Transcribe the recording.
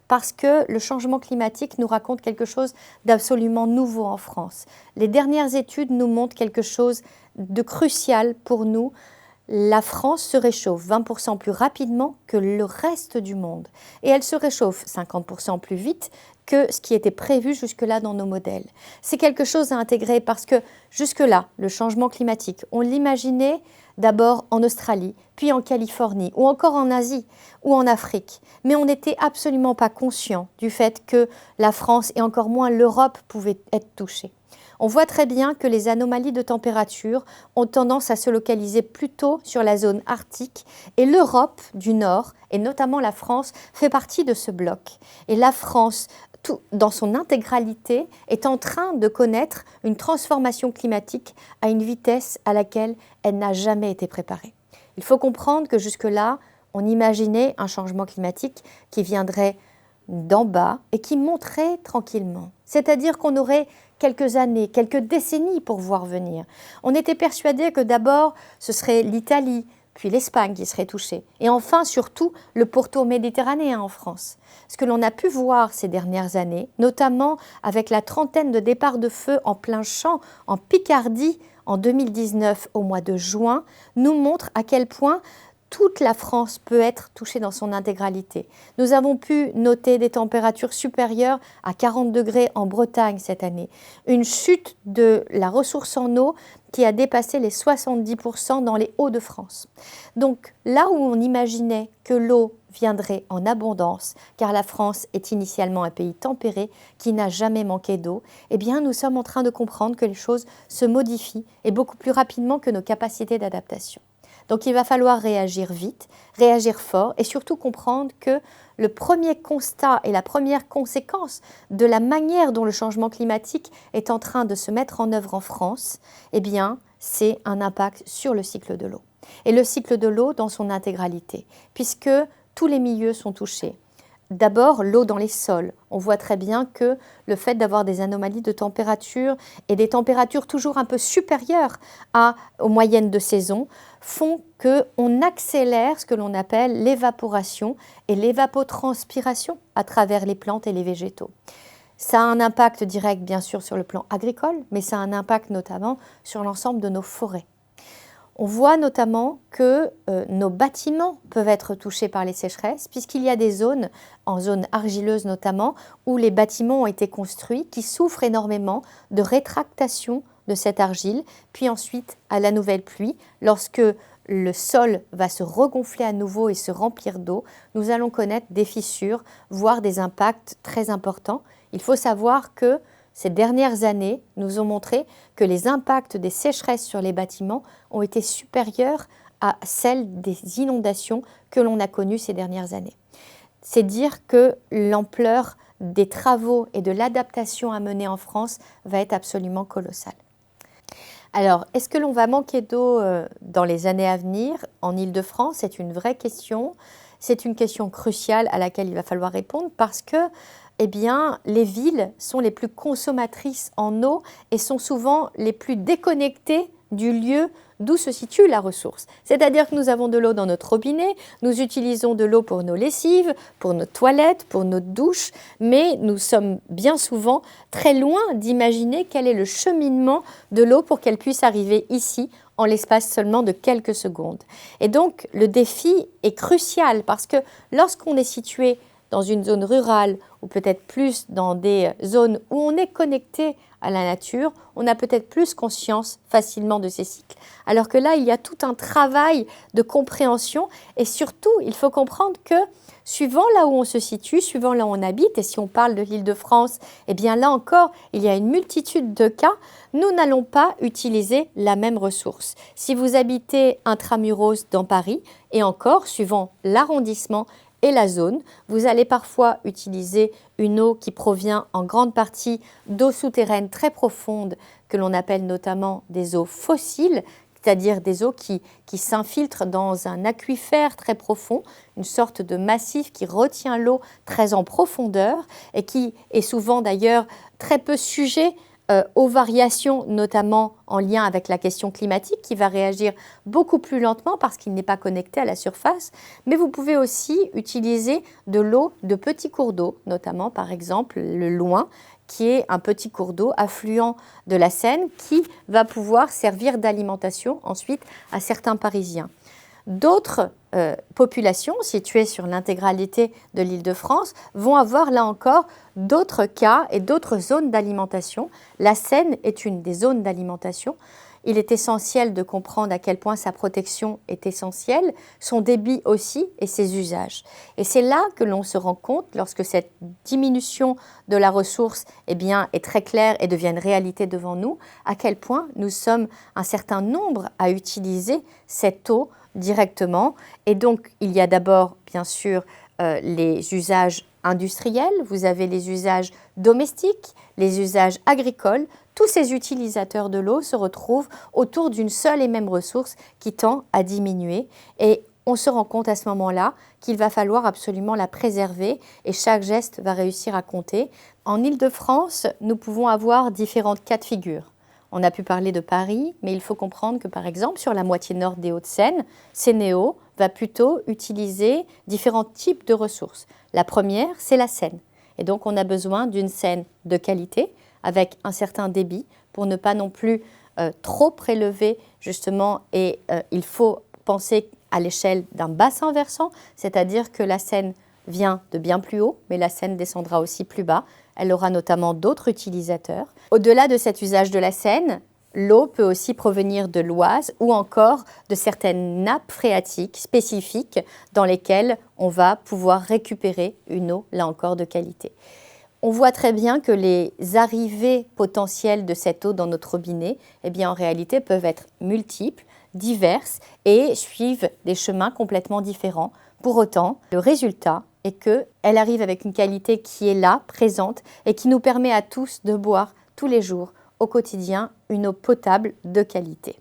parce que le changement climatique nous raconte quelque chose d'absolument nouveau en France. Les dernières études nous montrent quelque chose de crucial pour nous. La France se réchauffe 20% plus rapidement que le reste du monde. Et elle se réchauffe 50% plus vite que ce qui était prévu jusque-là dans nos modèles. C'est quelque chose à intégrer parce que jusque-là, le changement climatique, on l'imaginait d'abord en Australie, puis en Californie, ou encore en Asie, ou en Afrique. Mais on n'était absolument pas conscient du fait que la France et encore moins l'Europe pouvaient être touchées. On voit très bien que les anomalies de température ont tendance à se localiser plutôt sur la zone arctique et l'Europe du Nord, et notamment la France, fait partie de ce bloc. Et la France, dans son intégralité, est en train de connaître une transformation climatique à une vitesse à laquelle elle n'a jamais été préparée. Il faut comprendre que jusque-là, on imaginait un changement climatique qui viendrait d'en bas et qui monterait tranquillement. C'est-à-dire qu'on aurait quelques années, quelques décennies pour voir venir. On était persuadé que d'abord, ce serait l'Italie, puis l'Espagne qui serait touchée. Et enfin, surtout, le pourtour méditerranéen en France. Ce que l'on a pu voir ces dernières années, notamment avec la trentaine de départs de feu en plein champ en Picardie en 2019 au mois de juin, nous montre à quel point toute la France peut être touchée dans son intégralité. Nous avons pu noter des températures supérieures à 40 degrés en Bretagne cette année. Une chute de la ressource en eau qui a dépassé les 70% dans les Hauts-de-France. Donc là où on imaginait que l'eau viendrait en abondance, car la France est initialement un pays tempéré qui n'a jamais manqué d'eau, eh bien nous sommes en train de comprendre que les choses se modifient et beaucoup plus rapidement que nos capacités d'adaptation. Donc il va falloir réagir vite, réagir fort et surtout comprendre que le premier constat et la première conséquence de la manière dont le changement climatique est en train de se mettre en œuvre en France, eh bien, c'est un impact sur le cycle de l'eau. Et le cycle de l'eau dans son intégralité, puisque tous les milieux sont touchés. D'abord, l'eau dans les sols. On voit très bien que le fait d'avoir des anomalies de température et des températures toujours un peu supérieures aux moyennes de saison font qu'on accélère ce que l'on appelle l'évaporation et l'évapotranspiration à travers les plantes et les végétaux. Ça a un impact direct, bien sûr, sur le plan agricole, mais ça a un impact notamment sur l'ensemble de nos forêts. On voit notamment que nos bâtiments peuvent être touchés par les sécheresses, puisqu'il y a des zones, en zone argileuse notamment, où les bâtiments ont été construits, qui souffrent énormément de rétractation de cette argile, puis ensuite à la nouvelle pluie, lorsque le sol va se regonfler à nouveau et se remplir d'eau, nous allons connaître des fissures, voire des impacts très importants. Il faut savoir que ces dernières années nous ont montré que les impacts des sécheresses sur les bâtiments ont été supérieurs à celles des inondations que l'on a connues ces dernières années. C'est dire que l'ampleur des travaux et de l'adaptation à mener en France va être absolument colossale. Alors, est-ce que l'on va manquer d'eau dans les années à venir en Île-de-France? C'est une vraie question. C'est une question cruciale à laquelle il va falloir répondre parce que eh bien, les villes sont les plus consommatrices en eau et sont souvent les plus déconnectées du lieu d'où se situe la ressource. C'est-à-dire que nous avons de l'eau dans notre robinet, nous utilisons de l'eau pour nos lessives, pour nos toilettes, pour nos douches, mais nous sommes bien souvent très loin d'imaginer quel est le cheminement de l'eau pour qu'elle puisse arriver ici en l'espace seulement de quelques secondes. Et donc, le défi est crucial parce que lorsqu'on est situé dans une zone rurale ou peut-être plus dans des zones où on est connecté à la nature, on a peut-être plus conscience facilement de ces cycles. Alors que là, il y a tout un travail de compréhension et surtout, il faut comprendre que suivant là où on se situe, suivant là où on habite, et si on parle de l'Île-de-France, eh bien là encore, il y a une multitude de cas, nous n'allons pas utiliser la même ressource. Si vous habitez intramuros dans Paris, et encore, suivant l'arrondissement et la zone, vous allez parfois utiliser une eau qui provient en grande partie d'eau souterraine très profonde, que l'on appelle notamment des eaux fossiles, c'est-à-dire des eaux qui s'infiltrent dans un aquifère très profond, une sorte de massif qui retient l'eau très en profondeur et qui est souvent d'ailleurs très peu sujet aux variations, notamment en lien avec la question climatique, qui va réagir beaucoup plus lentement parce qu'il n'est pas connecté à la surface. Mais vous pouvez aussi utiliser de l'eau de petits cours d'eau, notamment par exemple le Loing, qui est un petit cours d'eau affluent de la Seine qui va pouvoir servir d'alimentation ensuite à certains Parisiens. D'autres populations situées sur l'intégralité de l'Île-de-France vont avoir là encore d'autres cas et d'autres zones d'alimentation. La Seine est une des zones d'alimentation. Il est essentiel de comprendre à quel point sa protection est essentielle, son débit aussi et ses usages. Et c'est là que l'on se rend compte, lorsque cette diminution de la ressource est très claire et devient une réalité devant nous, à quel point nous sommes un certain nombre à utiliser cette eau directement. Et donc, il y a d'abord, bien sûr, les usages industriels, vous avez les usages domestiques, les usages agricoles. Tous ces utilisateurs de l'eau se retrouvent autour d'une seule et même ressource qui tend à diminuer. Et on se rend compte à ce moment-là qu'il va falloir absolument la préserver et chaque geste va réussir à compter. En Île-de-France, nous pouvons avoir différentes cas de figure. On a pu parler de Paris, mais il faut comprendre que, par exemple, sur la moitié nord des Hauts-de-Seine, Sénéo va plutôt utiliser différents types de ressources. La première, c'est la Seine. Et donc, on a besoin d'une Seine de qualité, avec un certain débit, pour ne pas non plus trop prélever, justement, et il faut penser à l'échelle d'un bassin versant, c'est-à-dire que la Seine vient de bien plus haut, mais la Seine descendra aussi plus bas. Elle aura notamment d'autres utilisateurs. Au-delà de cet usage de la Seine, l'eau peut aussi provenir de l'Oise ou encore de certaines nappes phréatiques spécifiques dans lesquelles on va pouvoir récupérer une eau, là encore, de qualité. On voit très bien que les arrivées potentielles de cette eau dans notre robinet, en réalité, peuvent être multiples, diverses et suivent des chemins complètement différents. Pour autant, le résultat est qu'elle arrive avec une qualité qui est là, présente, et qui nous permet à tous de boire tous les jours, au quotidien, une eau potable de qualité.